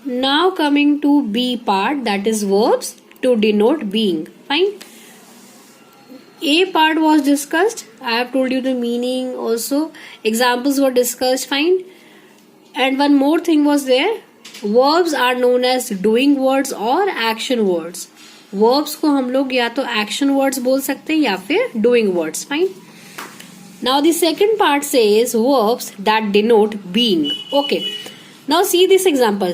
Now coming to B part, that is verbs to denote being. Fine. A part was discussed. I have told you the meaning also. Examples were discussed. Fine. And one more thing was there. Verbs are known as doing words or action words. Verbs को हम लोग या तो action words बोल सकते हैं या फिर doing words. Fine. Now the second part says verbs that denote being. Okay. Now see this example.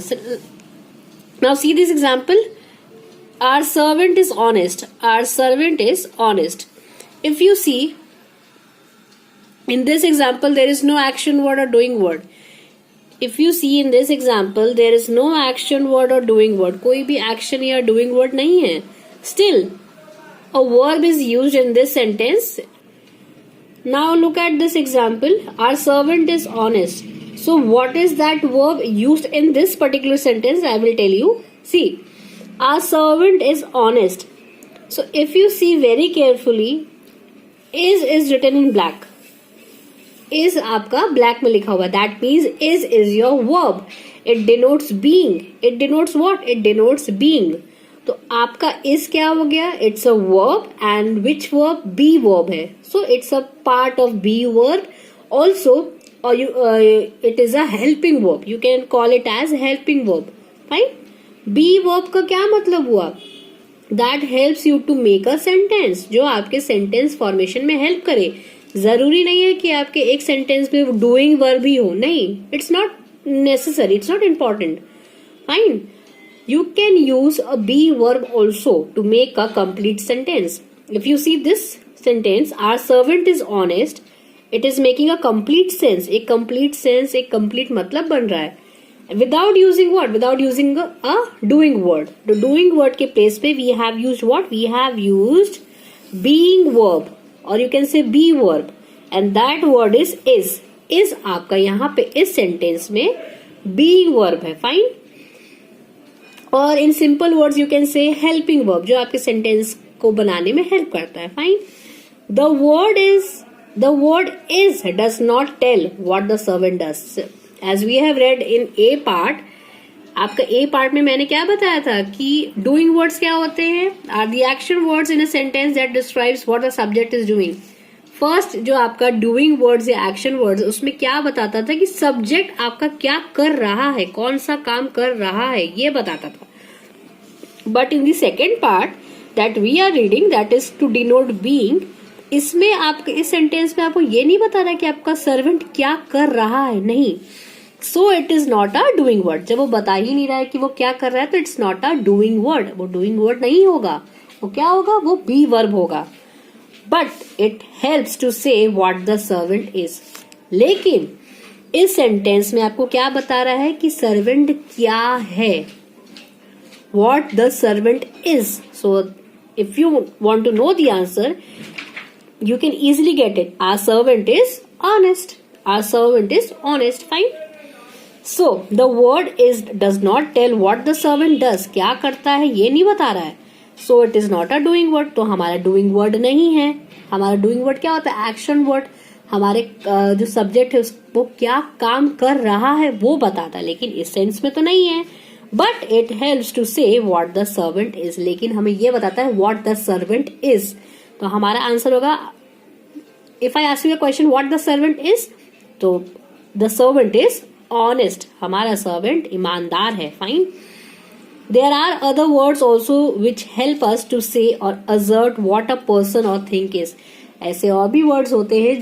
Our servant is honest. Our servant is honest. If you see, in this example, there is no action word or doing word. If you see in this example, there is no action word or doing word. कोई भी action या doing word नहीं है. Still, a verb is used in this sentence. Now look at this example. Our servant is honest. So what is that verb used in this particular sentence? I will tell you. See, our servant is honest. So if you see very carefully, is written in black. Is आपका black में लिखा हुआ. That means is your verb. It denotes being. It denotes what? It denotes being. तो आपका is क्या हो गया? It's a verb, and which verb? Be verb है. So it's a part of be verb. Also, or it is a helping verb. You can call it as helping verb. Fine. Be verb का क्या मतलब हुआ? That helps you to make a sentence. जो आपके sentence formation में help करे. जरूरी नहीं है कि आपके एक sentence में doing verb ही हो. नहीं. It's not necessary. It's not important. Fine. You can use a be verb also to make a complete sentence. If you see this sentence, our servant is honest. It is making a complete sense. एक complete sense, एक complete मतलब बन रहा है. Without using what? Without using a doing word. The doing word के place पे we have used what? We have used being verb, or you can say be verb, and that word is. Is आपका यहाँ पे इस sentence में being verb है. Fine. और in simple words you can say helping verb, जो आपके sentence को बनाने में हेल्प करता है. Fine. The word is does not tell what the servant does. As we have read in A part, आपका ए पार्ट में मैंने क्या बताया था कि डूइंग वर्ड्स क्या होते हैं? Are the action words in a sentence that describes what the subject is doing. First जो आपका डूइंग वर्ड्स या एक्शन वर्ड्स, उसमें क्या बताता था कि सब्जेक्ट आपका क्या कर रहा है, कौन सा काम कर रहा है, ये बताता था. But in the second part that we are reading, that is to denote being, इसमें आपके इस सेंटेंस में आपको ये नहीं बता रहा कि आपका सर्वेंट क्या कर रहा है. नहीं. So it is not a doing word. जब वो बता ही नहीं रहा है कि वो क्या कर रहा है, तो it's not a doing word. वो डूइंग वर्ड नहीं होगा. वो क्या होगा? वो बी वर्ब होगा. बट इट हेल्प्स टू से व्हाट द सर्वेंट इज. लेकिन इस सेंटेंस में आपको क्या बता रहा है कि सर्वेंट क्या है, what the servant is. So if you want to know the answer, you can easily get it. Our servant is honest. Our servant is honest. Fine. So the word is does not tell what the servant does. क्या करता है ये नहीं बता रहा है. So it is not a doing word. तो हमारा doing word नहीं है. हमारा doing word क्या होता है? Action word. हमारे जो सब्जेक्ट है वो क्या काम कर रहा है वो बताता है, लेकिन इस सेंस में तो नहीं है. But it helps to say what the servant is. लेकिन हमें ये बताता है what the servant is. तो हमारा आंसर होगा, if I ask you a question what the servant is, तो द सर्वेंट इज ऑनेस्ट. हमारा सर्वेंट ईमानदार है. Fine. There are other words also which help us to say or assert what a person or thing is. ऐसे और भी words होते हैं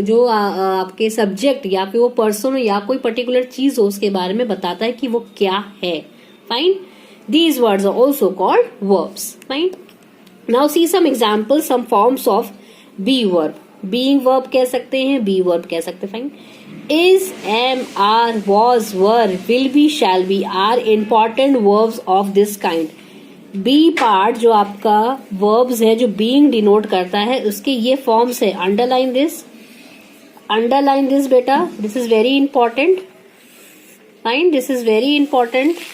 जो आपके सब्जेक्ट या फिर वो पर्सन या कोई पर्टिकुलर चीज हो उसके बारे में बताता है कि वो क्या है. Fine. These words are also called verbs. Fine. Now see some examples, some forms of be verb. Being verb कह सकते हैं, be verb कह सकते हैं. Fine. Is, am, are, was, were, will be, shall be are important verbs of this kind. Be part जो आपका verbs है, जो being denote करता है, उसके ये forms है. Underline this. Underline this बेटा. This is very important. Fine. This is very important.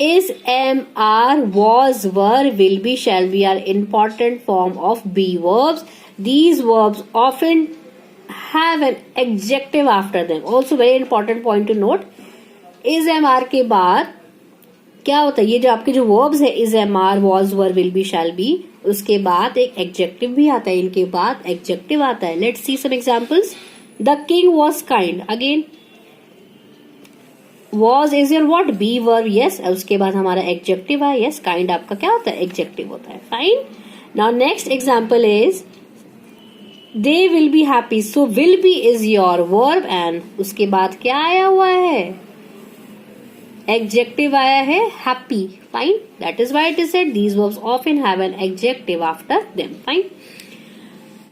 Is, am, are, was, were, will be, shall be are important form of be verbs. These verbs often have an adjective after them. Also very important point to note. Is am are के बाद क्या होता है, ये जो आपके जो verbs है is am are was were will be shall be, उसके बाद एक एडजेक्टिव भी आता है, इनके बाद एडजेक्टिव आता है. Let's see some examples. The king was kind, again was is your what, be verb, yes, उसके बाद हमारा एडजेक्टिव है, यस, काइंड आपका क्या होता है, एडजेक्टिव होता है. Fine. Now next example is they will be happy, so will be is your verb and उसके बाद क्या आया हुआ है, एडजेक्टिव आया है happy. Fine. That is why it is said these verbs often have an adjective after them. Fine.